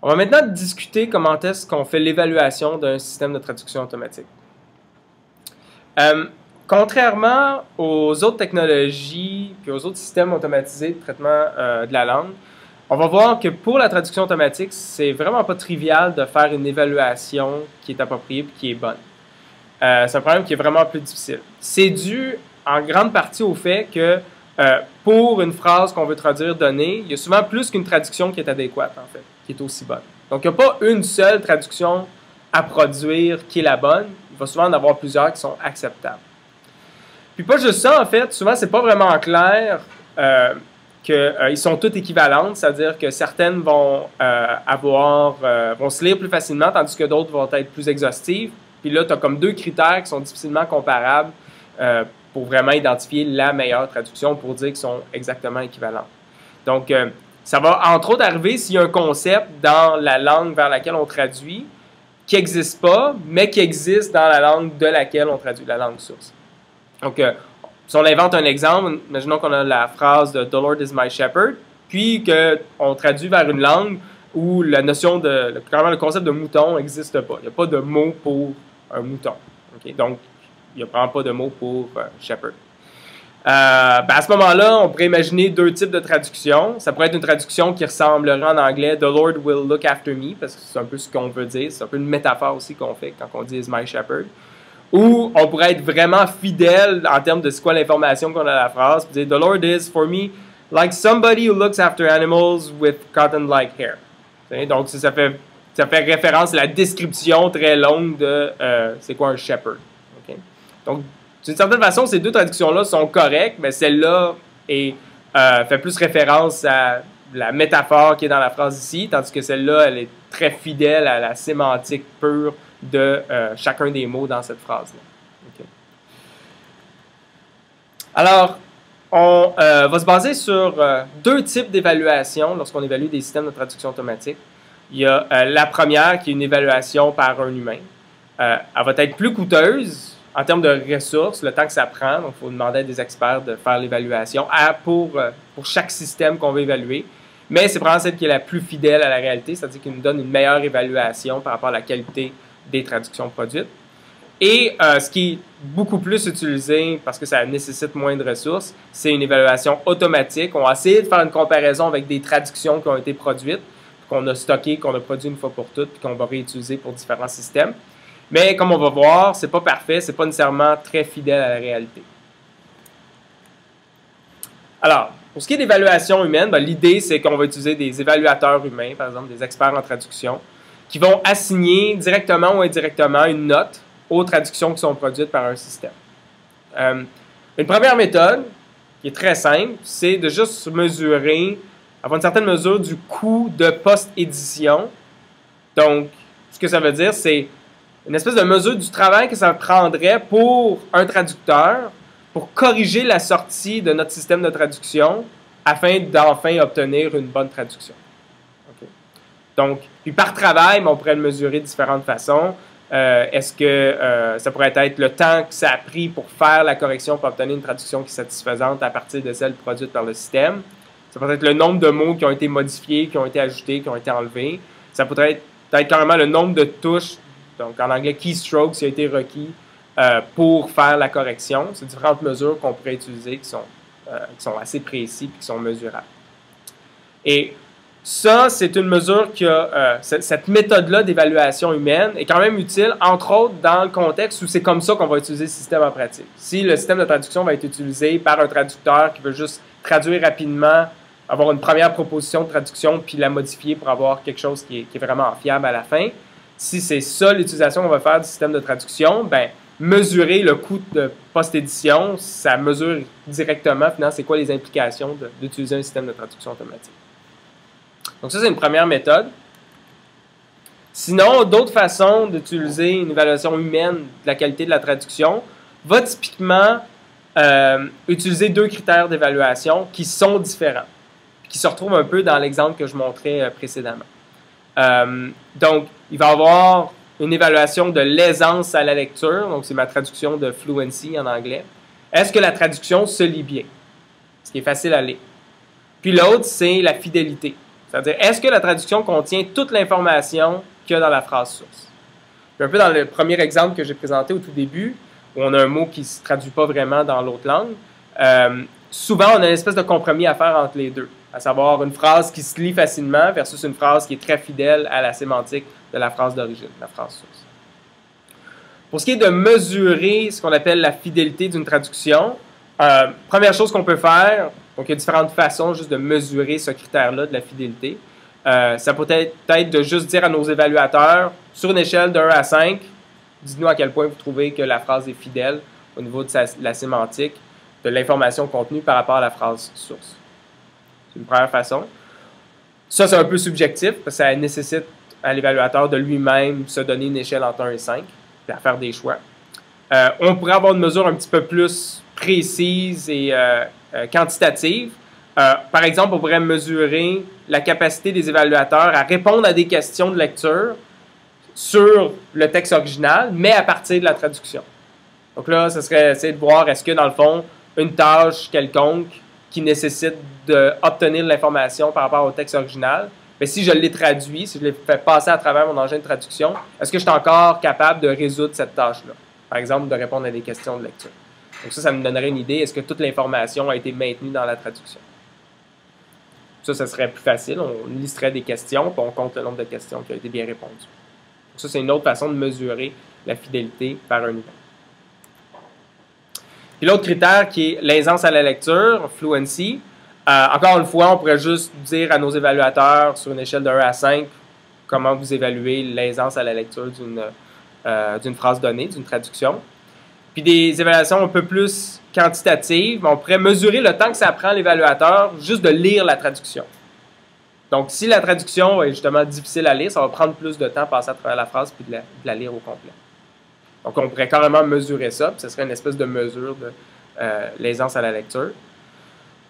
On va maintenant discuter comment est-ce qu'on fait l'évaluation d'un système de traduction automatique. Contrairement aux autres technologies et aux autres systèmes automatisés de traitement de la langue, on va voir que pour la traduction automatique, c'est vraiment pas trivial de faire une évaluation qui est appropriée et qui est bonne. C'est un problème qui est vraiment plus difficile. C'est dû en grande partie au fait que pour une phrase qu'on veut traduire donnée, il y a souvent plus qu'une traduction qui est adéquate, en fait, qui est aussi bonne. Donc, il n'y a pas une seule traduction à produire qui est la bonne. Il va souvent en avoir plusieurs qui sont acceptables. Puis pas juste ça, en fait, souvent, c'est pas vraiment clair qu'ils sont toutes équivalentes, c'est-à-dire que certaines vont vont se lire plus facilement, tandis que d'autres vont être plus exhaustives. Puis là, tu as comme deux critères qui sont difficilement comparables pour vraiment identifier la meilleure traduction pour dire qu'ils sont exactement équivalentes. Donc, ça va entre autres arriver s'il y a un concept dans la langue vers laquelle on traduit qui n'existe pas, mais qui existe dans la langue de laquelle on traduit, la langue source. Donc, si on invente un exemple, imaginons qu'on a la phrase de « The Lord is my shepherd », puis qu'on traduit vers une langue où la notion carrément le concept de mouton n'existe pas. Il n'y a pas de mot pour un mouton. Okay? Donc, il n'y a vraiment pas de mot pour shepherd. À ce moment-là, on pourrait imaginer deux types de traductions. Ça pourrait être une traduction qui ressemblerait en anglais « The Lord will look after me », parce que c'est un peu ce qu'on veut dire. C'est un peu une métaphore aussi qu'on fait quand on dit « is my shepherd ». Ou on pourrait être vraiment fidèle en termes de c'est quoi l'information qu'on a à la phrase. Puis dire « The Lord is, for me, like somebody who looks after animals with cotton-like hair ». Donc, ça fait référence à la description très longue de c'est quoi un shepherd. Okay? Donc, d'une certaine façon, ces deux traductions-là sont correctes, mais celle-là fait plus référence à la métaphore qui est dans la phrase ici, tandis que celle-là, elle est très fidèle à la sémantique pure de chacun des mots dans cette phrase-là. Okay. Alors, on va se baser sur deux types d'évaluation lorsqu'on évalue des systèmes de traduction automatique. Il y a la première qui est une évaluation par un humain. Elle va être plus coûteuse en termes de ressources, le temps que ça prend. Donc, il faut demander à des experts de faire l'évaluation pour chaque système qu'on veut évaluer. Mais c'est probablement celle qui est la plus fidèle à la réalité, c'est-à-dire qui nous donne une meilleure évaluation par rapport à la qualité des traductions produites. Et ce qui est beaucoup plus utilisé, parce que ça nécessite moins de ressources, c'est une évaluation automatique. On va essayer de faire une comparaison avec des traductions qui ont été produites, qu'on a stockées, qu'on a produit une fois pour toutes, puis qu'on va réutiliser pour différents systèmes. Mais comme on va voir, c'est pas parfait, c'est pas nécessairement très fidèle à la réalité. Alors, pour ce qui est d'évaluation humaine, l'idée c'est qu'on va utiliser des évaluateurs humains, par exemple des experts en traduction, qui vont assigner directement ou indirectement une note aux traductions qui sont produites par un système. Une première méthode, qui est très simple, c'est de juste mesurer, avoir une certaine mesure du coût de post-édition. Donc, ce que ça veut dire, c'est une espèce de mesure du travail que ça prendrait pour un traducteur pour corriger la sortie de notre système de traduction afin d'enfin obtenir une bonne traduction. Okay. Donc, puis par travail, on pourrait le mesurer de différentes façons. Est-ce que ça pourrait être le temps que ça a pris pour faire la correction pour obtenir une traduction qui est satisfaisante à partir de celle produite par le système? Ça peut être le nombre de mots qui ont été modifiés, qui ont été ajoutés, qui ont été enlevés. Ça pourrait être carrément le nombre de touches, donc en anglais keystrokes, qui a été requis pour faire la correction. C'est différentes mesures qu'on pourrait utiliser qui sont assez précises et qui sont mesurables. Et ça, c'est une mesure qui a, cette méthode-là d'évaluation humaine est quand même utile, entre autres, dans le contexte où c'est comme ça qu'on va utiliser le système en pratique. Si le système de traduction va être utilisé par un traducteur qui veut juste traduire rapidement, avoir une première proposition de traduction, puis la modifier pour avoir quelque chose qui est vraiment fiable à la fin, si c'est ça l'utilisation qu'on va faire du système de traduction, ben mesurer le coût de post-édition, ça mesure directement, finalement, c'est quoi les implications d'utiliser un système de traduction automatique. Donc ça, c'est une première méthode. Sinon, d'autres façons d'utiliser une évaluation humaine de la qualité de la traduction va typiquement utiliser deux critères d'évaluation qui sont différents, qui se retrouvent un peu dans l'exemple que je montrais précédemment. Donc, il va y avoir une évaluation de l'aisance à la lecture, donc c'est ma traduction de fluency en anglais. Est-ce que la traduction se lit bien? Ce qui est facile à lire. Puis l'autre, c'est la fidélité. C'est-à-dire, est-ce que la traduction contient toute l'information qu'il y a dans la phrase source? Puis un peu dans le premier exemple que j'ai présenté au tout début, où on a un mot qui ne se traduit pas vraiment dans l'autre langue, souvent on a une espèce de compromis à faire entre les deux, à savoir une phrase qui se lit facilement versus une phrase qui est très fidèle à la sémantique de la phrase d'origine, la phrase source. Pour ce qui est de mesurer ce qu'on appelle la fidélité d'une traduction, première chose qu'on peut faire, donc il y a différentes façons juste de mesurer ce critère-là de la fidélité. Ça peut être de juste dire à nos évaluateurs, sur une échelle de 1 à 5, dites-nous à quel point vous trouvez que la phrase est fidèle au niveau de la sémantique, de l'information contenue par rapport à la phrase source. C'est une première façon. Ça, c'est un peu subjectif, parce que ça nécessite à l'évaluateur de lui-même se donner une échelle entre 1 et 5, puis à faire des choix. On pourrait avoir une mesure un petit peu plus précise et quantitative. Par exemple, on pourrait mesurer la capacité des évaluateurs à répondre à des questions de lecture sur le texte original, mais à partir de la traduction. Donc là, ce serait essayer de voir est-ce que, dans le fond, une tâche quelconque qui nécessite d'obtenir de l'information par rapport au texte original, mais si je l'ai traduit, si je l'ai fait passer à travers mon engin de traduction, est-ce que je suis encore capable de résoudre cette tâche-là? Par exemple, de répondre à des questions de lecture. Donc ça me donnerait une idée, est-ce que toute l'information a été maintenue dans la traduction? Ça serait plus facile, on listerait des questions, puis on compte le nombre de questions qui ont été bien répondues. Donc ça, c'est une autre façon de mesurer la fidélité par un humain. Puis l'autre critère qui est l'aisance à la lecture, fluency. Encore une fois, on pourrait juste dire à nos évaluateurs sur une échelle de 1 à 5 comment vous évaluez l'aisance à la lecture d'une phrase donnée, d'une traduction. Puis des évaluations un peu plus quantitatives, on pourrait mesurer le temps que ça prend à l'évaluateur juste de lire la traduction. Donc, si la traduction est justement difficile à lire, ça va prendre plus de temps à passer à travers la phrase puis de la lire au complet. Donc, on pourrait carrément mesurer ça, puis ce serait une espèce de mesure de l'aisance à la lecture.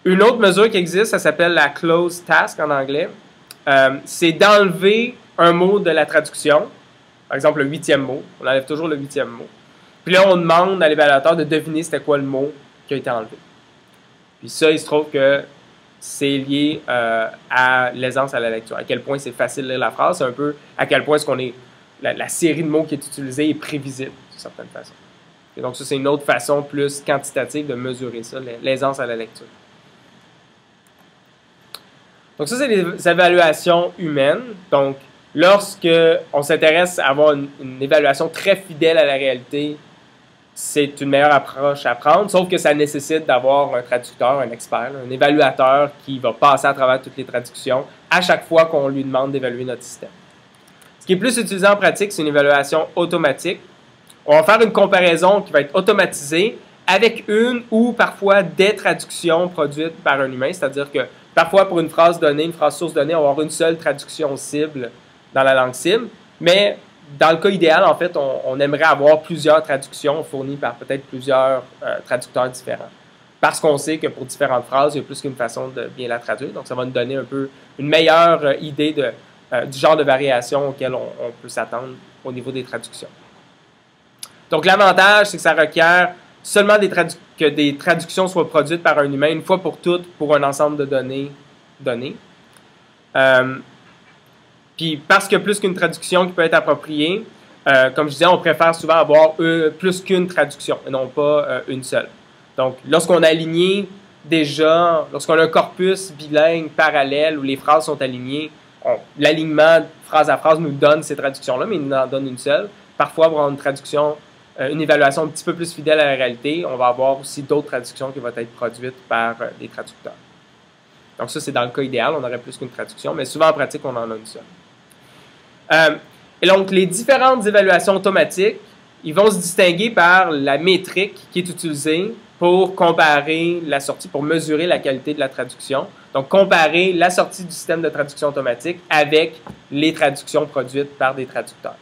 Une autre mesure qui existe, ça s'appelle la close task en anglais. C'est d'enlever un mot de la traduction. Par exemple, le 8e mot. On enlève toujours le 8e mot. Puis là, on demande à l'évaluateur de deviner c'était quoi le mot qui a été enlevé. Puis ça, il se trouve que c'est lié à l'aisance à la lecture. À quel point c'est facile de lire la phrase, c'est un peu à quel point la série de mots qui est utilisée est prévisible, d'une certaine façon. Et donc ça, c'est une autre façon plus quantitative de mesurer ça, l'aisance à la lecture. Donc ça, c'est les évaluations humaines. Donc, lorsque on s'intéresse à avoir une évaluation très fidèle à la réalité, c'est une meilleure approche à prendre, sauf que ça nécessite d'avoir un traducteur, un expert, un évaluateur qui va passer à travers toutes les traductions à chaque fois qu'on lui demande d'évaluer notre système. Ce qui est plus utilisé en pratique, c'est une évaluation automatique. On va faire une comparaison qui va être automatisée avec une ou parfois des traductions produites par un humain, c'est-à-dire que parfois pour une phrase donnée, une phrase source donnée, on va avoir une seule traduction cible dans la langue cible, mais dans le cas idéal, en fait, on aimerait avoir plusieurs traductions fournies par peut-être plusieurs traducteurs différents. Parce qu'on sait que pour différentes phrases, il y a plus qu'une façon de bien la traduire. Donc, ça va nous donner un peu une meilleure idée du genre de variation auquel on peut s'attendre au niveau des traductions. Donc, l'avantage, c'est que ça requiert seulement que des traductions soient produites par un humain une fois pour toutes pour un ensemble de données données. Puis parce qu'il y a plus qu'une traduction qui peut être appropriée, comme je disais, on préfère souvent avoir plus qu'une traduction et non pas une seule. Donc, lorsqu'on a aligné déjà, lorsqu'on a un corpus bilingue parallèle où les phrases sont alignées, l'alignement phrase à phrase nous donne ces traductions-là, mais il nous en donne une seule. Parfois, pour avoir une traduction, une évaluation un petit peu plus fidèle à la réalité, on va avoir aussi d'autres traductions qui vont être produites par des traducteurs. Donc ça, c'est dans le cas idéal, on aurait plus qu'une traduction, mais souvent en pratique, on en a une seule. Et donc, les différentes évaluations automatiques, ils vont se distinguer par la métrique qui est utilisée pour comparer la sortie, pour mesurer la qualité de la traduction. Donc, comparer la sortie du système de traduction automatique avec les traductions produites par des traducteurs.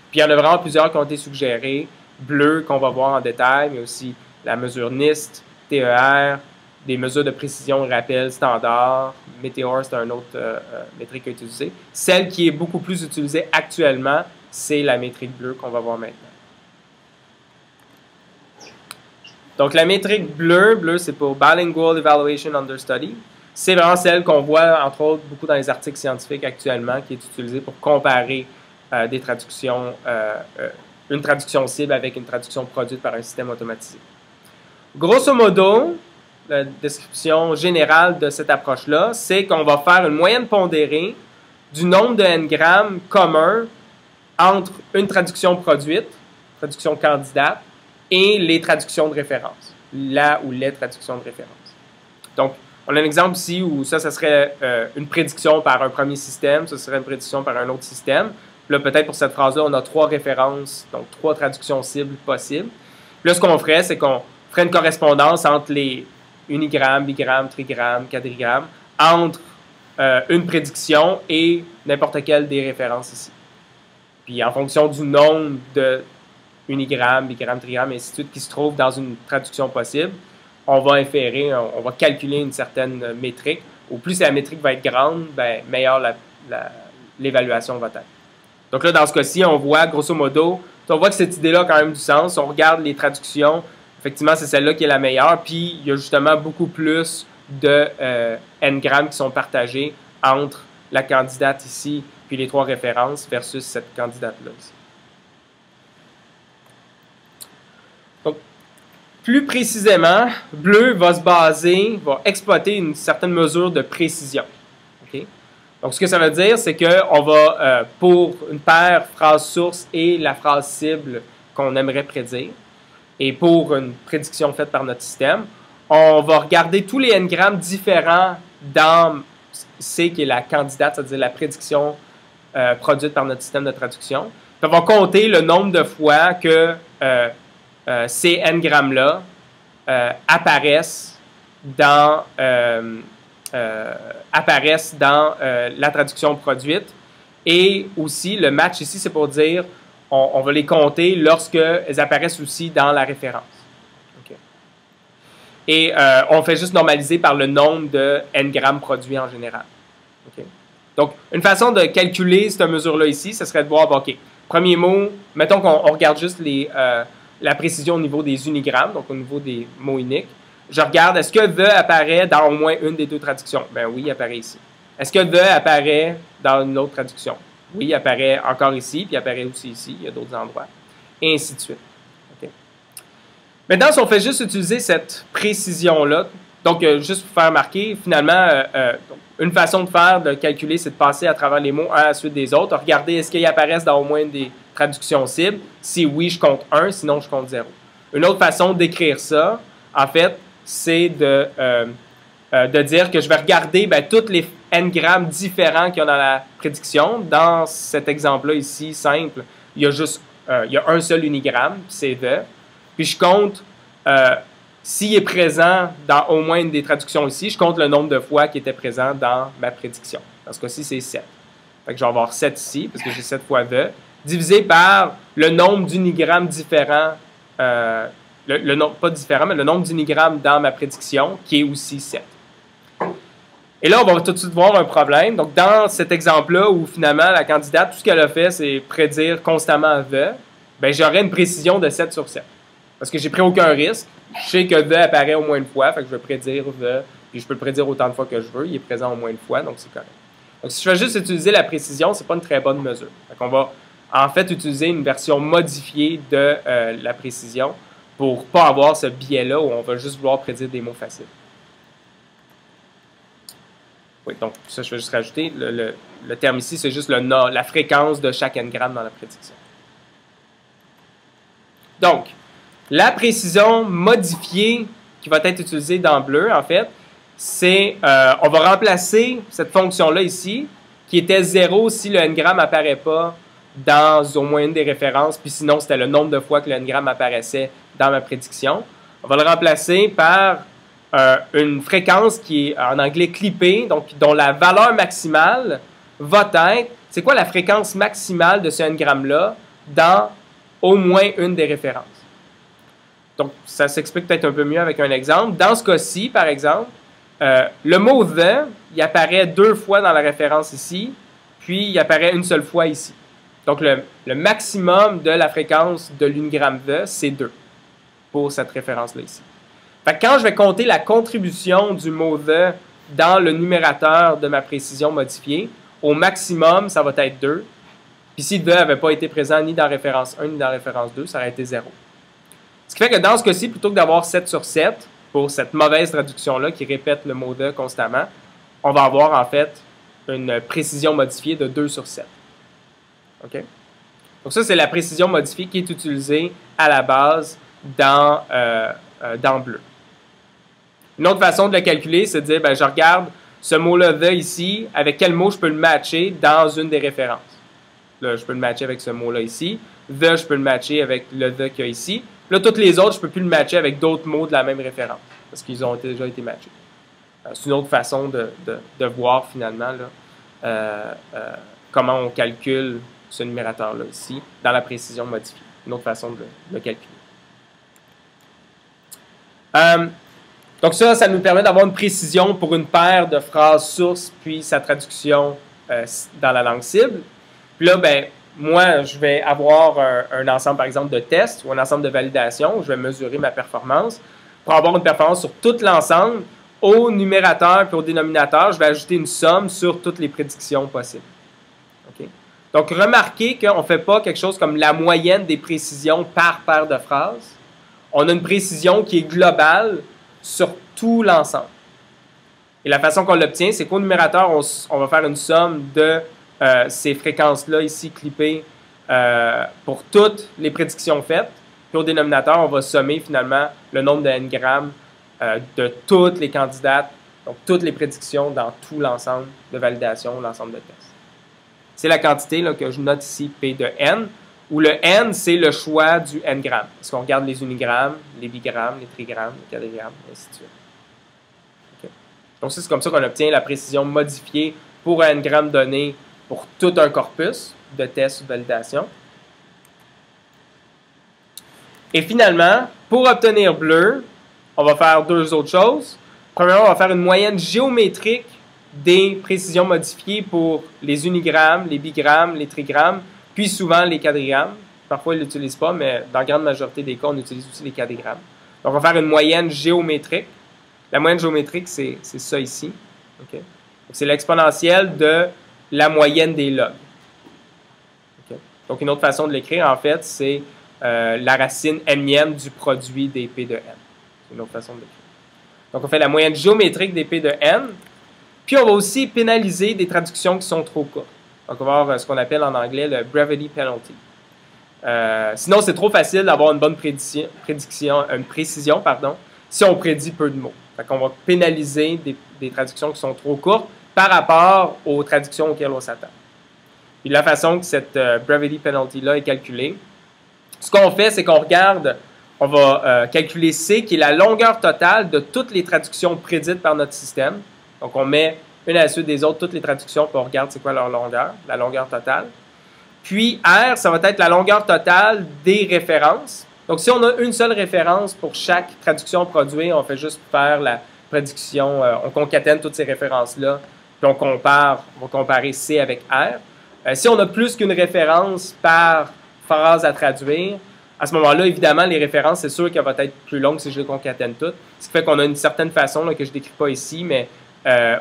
Puis, il y en a vraiment plusieurs qui ont été suggérées. Bleu, qu'on va voir en détail, mais aussi la mesure NIST, TER, des mesures de précision et rappel standard. Meteor, c'est un autre métrique à utiliser. Celle qui est beaucoup plus utilisée actuellement, c'est la métrique bleue qu'on va voir maintenant. Donc, la métrique bleue c'est pour Bilingual Evaluation Under Study. c'est vraiment celle qu'on voit, entre autres, beaucoup dans les articles scientifiques actuellement, qui est utilisée pour comparer des traductions, une traduction cible avec une traduction produite par un système automatisé. Grosso modo, la description générale de cette approche-là, c'est qu'on va faire une moyenne pondérée du nombre de n-grammes communs entre une traduction produite, traduction candidate, et les traductions de référence, la ou les traductions de référence. Donc, on a un exemple ici où ça serait une prédiction par un premier système, ça serait une prédiction par un autre système. Là, peut-être pour cette phrase-là, on a 3 références, donc 3 traductions cibles possibles. Puis là, ce qu'on ferait, c'est qu'on ferait une correspondance entre les unigrammes, bigrammes, trigrammes, quadrigrammes, entre une prédiction et n'importe quelle des références ici. Puis en fonction du nombre de unigrammes, bigrammes, trigrammes, et ainsi de suite, qui se trouvent dans une traduction possible, on va inférer, on va calculer une certaine métrique. Au plus la métrique va être grande, ben, meilleure l'évaluation va être. Donc là, dans ce cas-ci, on voit, grosso modo, on voit que cette idée-là a quand même du sens. On regarde les traductions, effectivement, c'est celle-là qui est la meilleure. Puis, il y a justement beaucoup plus de n-grammes qui sont partagés entre la candidate ici, puis les 3 références versus cette candidate-là ici. Donc, plus précisément, Bleu va va exploiter une certaine mesure de précision. Okay? Donc, ce que ça veut dire, c'est qu'on va, pour une paire phrase-source et la phrase cible qu'on aimerait prédire, et pour une prédiction faite par notre système, on va regarder tous les n-grammes différents dans C, qui est la candidate, c'est-à-dire la prédiction produite par notre système de traduction. Puis on va compter le nombre de fois que ces n-grammes-là apparaissent dans la traduction produite. Et aussi, le match ici, c'est pour dire, on va les compter lorsqu'elles apparaissent aussi dans la référence. Okay. Et on fait juste normaliser par le nombre de n-grammes produits en général. Okay. Donc, une façon de calculer cette mesure-là ici, ce serait de voir, OK, premier mot, mettons qu'on regarde juste la précision au niveau des unigrammes, donc au niveau des mots uniques. Je regarde, est-ce que the apparaît dans au moins une des 2 traductions? Ben oui, il apparaît ici. Est-ce que the apparaît dans une autre traduction? Oui, il apparaît encore ici, puis il apparaît aussi ici, il y a d'autres endroits, et ainsi de suite. Okay. Maintenant, si on fait juste utiliser cette précision-là, donc juste pour faire marquer, finalement, une façon de faire, de calculer, c'est de passer à travers les mots un à la suite des autres, regarder est-ce qu'ils apparaissent dans au moins une des traductions cibles. Si oui, je compte 1, sinon je compte 0. Une autre façon d'écrire ça, en fait, c'est de dire que je vais regarder toutes les n-grammes différents qu'il y a dans la prédiction. Dans cet exemple-là ici, simple, il y a juste il y a un seul unigramme, c'est the. Puis je compte, s'il est présent dans au moins une des traductions ici, je compte le nombre de fois qu'il était présent dans ma prédiction. Dans ce cas-ci, c'est 7. Fait que je vais avoir 7 ici, parce que j'ai 7 fois the, divisé par le nombre d'unigrammes différents, pas différent, mais le nombre d'unigrammes dans ma prédiction, qui est aussi 7. Et là, on va tout de suite voir un problème. Donc, dans cet exemple-là, où finalement, la candidate, tout ce qu'elle a fait, c'est prédire constamment the, ben, j'aurai une précision de 7 sur 7. Parce que j'ai pris aucun risque. Je sais que the apparaît au moins une fois, fait que je vais prédire the, puis je peux le prédire autant de fois que je veux. Il est présent au moins une fois, donc c'est correct. Donc, si je fais juste utiliser la précision, c'est pas une très bonne mesure. Fait qu'on va, en fait, utiliser une version modifiée de la précision pour pas avoir ce biais-là où on va juste vouloir prédire des mots faciles. Oui, donc ça, je vais juste rajouter. Le terme ici, c'est juste la fréquence de chaque n-gramme dans la prédiction. Donc, la précision modifiée qui va être utilisée dans bleu, en fait, c'est, on va remplacer cette fonction-là ici, qui était 0 si le n-gramme n'apparaît pas dans au moins une des références, puis sinon, c'était le nombre de fois que le n-gramme apparaissait dans ma prédiction. On va le remplacer par une fréquence qui est en anglais clippée, donc dont la valeur maximale va être, c'est quoi la fréquence maximale de ce n-gramme-là dans au moins une des références. Donc, ça s'explique peut-être un peu mieux avec un exemple. Dans ce cas-ci, par exemple, le mot the, il apparaît 2 fois dans la référence ici, puis il apparaît une seule fois ici. Donc, le maximum de la fréquence de l'unigramme the, c'est 2 pour cette référence-là ici. Fait que quand je vais compter la contribution du mot the dans le numérateur de ma précision modifiée, au maximum, ça va être 2. Puis si 2 n'avait pas été présent ni dans référence 1 ni dans référence 2, ça aurait été 0. Ce qui fait que dans ce cas-ci, plutôt que d'avoir 7 sur 7, pour cette mauvaise traduction-là qui répète le mot de constamment, on va avoir en fait une précision modifiée de 2 sur 7. OK? Donc ça, c'est la précision modifiée qui est utilisée à la base dans bleu. Une autre façon de le calculer, c'est de dire, ben, je regarde ce mot-là, the, ici, avec quel mot je peux le matcher dans une des références. Là, je peux le matcher avec ce mot-là ici. The, je peux le matcher avec le the qu'il y a ici. Là, toutes les autres, je ne peux plus le matcher avec d'autres mots de la même référence, parce qu'ils ont déjà été matchés. C'est une autre façon de voir, finalement, là, comment on calcule ce numérateur-là ici, dans la précision modifiée. Une autre façon de le calculer. Donc ça nous permet d'avoir une précision pour une paire de phrases sources, puis sa traduction dans la langue cible. Puis là, ben, moi, je vais avoir un ensemble, par exemple, de tests ou un ensemble de validation. Je vais mesurer ma performance. Pour avoir une performance sur tout l'ensemble, au numérateur puis au dénominateur, je vais ajouter une somme sur toutes les prédictions possibles. Okay? Donc, remarquez qu'on ne fait pas quelque chose comme la moyenne des précisions par paire de phrases. On a une précision qui est globale sur tout l'ensemble. Et la façon qu'on l'obtient, c'est qu'au numérateur, on va faire une somme de ces fréquences-là ici clippées pour toutes les prédictions faites. Puis au dénominateur, on va sommer finalement le nombre de n-grammes de toutes les candidates, donc toutes les prédictions dans tout l'ensemble de validation, l'ensemble de tests. C'est la quantité là, que je note ici, P de n, où le n, c'est le choix du n-gramme. Parce qu'on regarde les unigrammes, les bigrammes, les trigrammes, les quadrigrammes, et ainsi de suite. Okay. Donc c'est comme ça qu'on obtient la précision modifiée pour un n-gramme donné pour tout un corpus de tests ou de validation. Et finalement, pour obtenir bleu, on va faire deux autres choses. Premièrement, on va faire une moyenne géométrique des précisions modifiées pour les unigrammes, les bigrammes, les trigrammes, puis souvent les quadrigrammes. Parfois, ils ne l'utilisent pas, mais dans la grande majorité des cas, on utilise aussi les quadrigrammes. Donc, on va faire une moyenne géométrique. La moyenne géométrique, c'est ça ici. Okay? C'est l'exponentielle de la moyenne des logs. Okay? Donc, une autre façon de l'écrire, en fait, c'est la racine n-ième du produit des P de n. C'est une autre façon de l'écrire. Donc, on fait la moyenne géométrique des P de n. Puis, on va aussi pénaliser des traductions qui sont trop courtes. Donc, on va avoir ce qu'on appelle en anglais le brevity penalty. Sinon, c'est trop facile d'avoir une bonne précision, si on prédit peu de mots. Donc, on va pénaliser des traductions qui sont trop courtes par rapport aux traductions auxquelles on s'attend. Puis, la façon que cette brevity penalty-là est calculée, ce qu'on fait, c'est qu'on regarde, on va calculer C, qui est la longueur totale de toutes les traductions prédites par notre système. Donc, on met une à la suite des autres toutes les traductions, puis on regarde c'est quoi leur longueur, la longueur totale. Puis, R, ça va être la longueur totale des références. Donc, si on a une seule référence pour chaque traduction produite, on fait juste faire la prédiction, on concatène toutes ces références-là, puis on va comparer C avec R. Si on a plus qu'une référence par phrase à traduire, à ce moment-là, évidemment, les références, c'est sûr qu'elles vont être plus longues si je les concatène toutes. Ce qui fait qu'on a une certaine façon là, que je ne décris pas ici, mais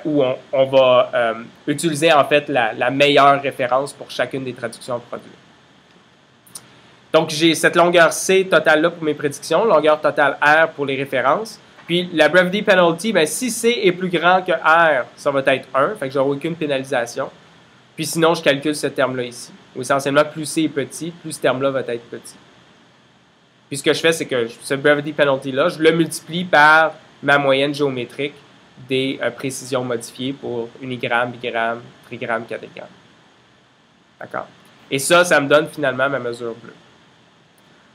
où on va utiliser en fait la meilleure référence pour chacune des traductions produites. Donc, j'ai cette longueur C totale-là pour mes prédictions, longueur totale R pour les références. Puis, la brevity penalty, bien, si C est plus grand que R, ça va être 1, fait que je n'aurai aucune pénalisation. Puis sinon, je calcule ce terme-là ici. Ou essentiellement, plus C est petit, plus ce terme-là va être petit. Puis ce que je fais, c'est que ce brevity penalty-là, je le multiplie par ma moyenne géométrique des précisions modifiées pour unigramme, bigramme, trigramme, quadrigramme. D'accord? Et ça me donne finalement ma mesure bleue.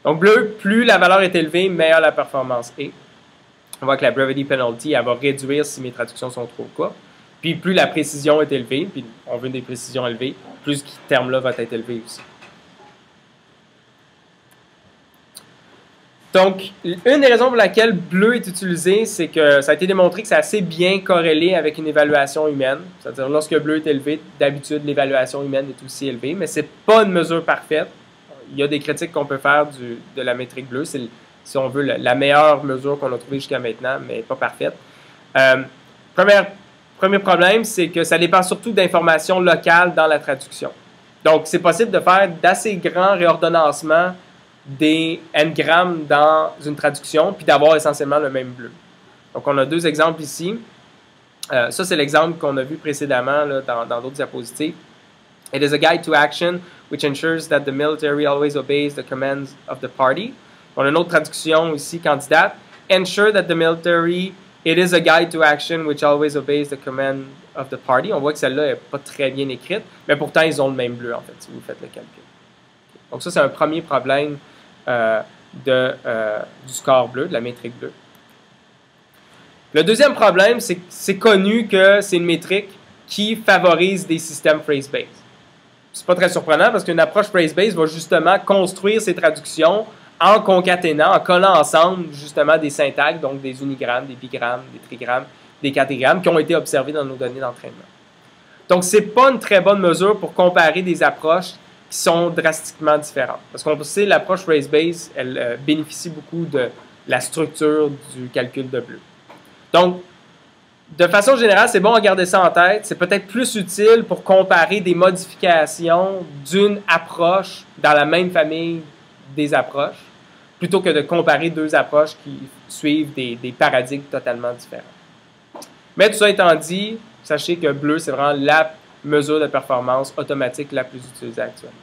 Donc bleu, plus la valeur est élevée, meilleure la performance est. On voit que la brevity penalty, elle va réduire si mes traductions sont trop courtes. Puis plus la précision est élevée, puis on veut des précisions élevées, plus ce terme-là va être élevé aussi. Donc, une des raisons pour laquelle bleu est utilisé, c'est que ça a été démontré que c'est assez bien corrélé avec une évaluation humaine. C'est-à-dire, lorsque bleu est élevé, d'habitude, l'évaluation humaine est aussi élevée, mais ce n'est pas une mesure parfaite. Il y a des critiques qu'on peut faire de la métrique bleue. C'est, si on veut, la meilleure mesure qu'on a trouvée jusqu'à maintenant, mais pas parfaite. Première Premier problème, c'est que ça dépend surtout d'informations locales dans la traduction. Donc, c'est possible de faire d'assez grands réordonnancements des n-grammes dans une traduction, puis d'avoir essentiellement le même bleu. Donc, on a deux exemples ici. Ça, c'est l'exemple qu'on a vu précédemment là, dans d'autres diapositives. It is a guide to action which ensures that the military always obeys the commands of the party. On a une autre traduction ici, candidate. Ensure that the military, it is a guide to action which always obeys the command of the party. On voit que celle-là n'est pas très bien écrite, mais pourtant, ils ont le même bleu, en fait, si vous faites le calcul. Donc ça, c'est un premier problème du score bleu, de la métrique bleue. Le deuxième problème, c'est que c'est connu que c'est une métrique qui favorise des systèmes phrase-based. C'est pas très surprenant parce qu'une approche phrase-based va justement construire ses traductions en concaténant, en collant ensemble justement des syntaxes, donc des unigrammes, des bigrammes, des trigrammes, des quadrigrammes qui ont été observés dans nos données d'entraînement. Donc, ce n'est pas une très bonne mesure pour comparer des approches qui sont drastiquement différentes. Parce qu'on sait que l'approche phrase-based, elle bénéficie beaucoup de la structure du calcul de bleu. Donc, de façon générale, c'est bon à garder ça en tête. C'est peut-être plus utile pour comparer des modifications d'une approche dans la même famille des approches, plutôt que de comparer deux approches qui suivent des paradigmes totalement différents. Mais tout ça étant dit, sachez que bleu, c'est vraiment la mesure de performance automatique la plus utilisée actuellement.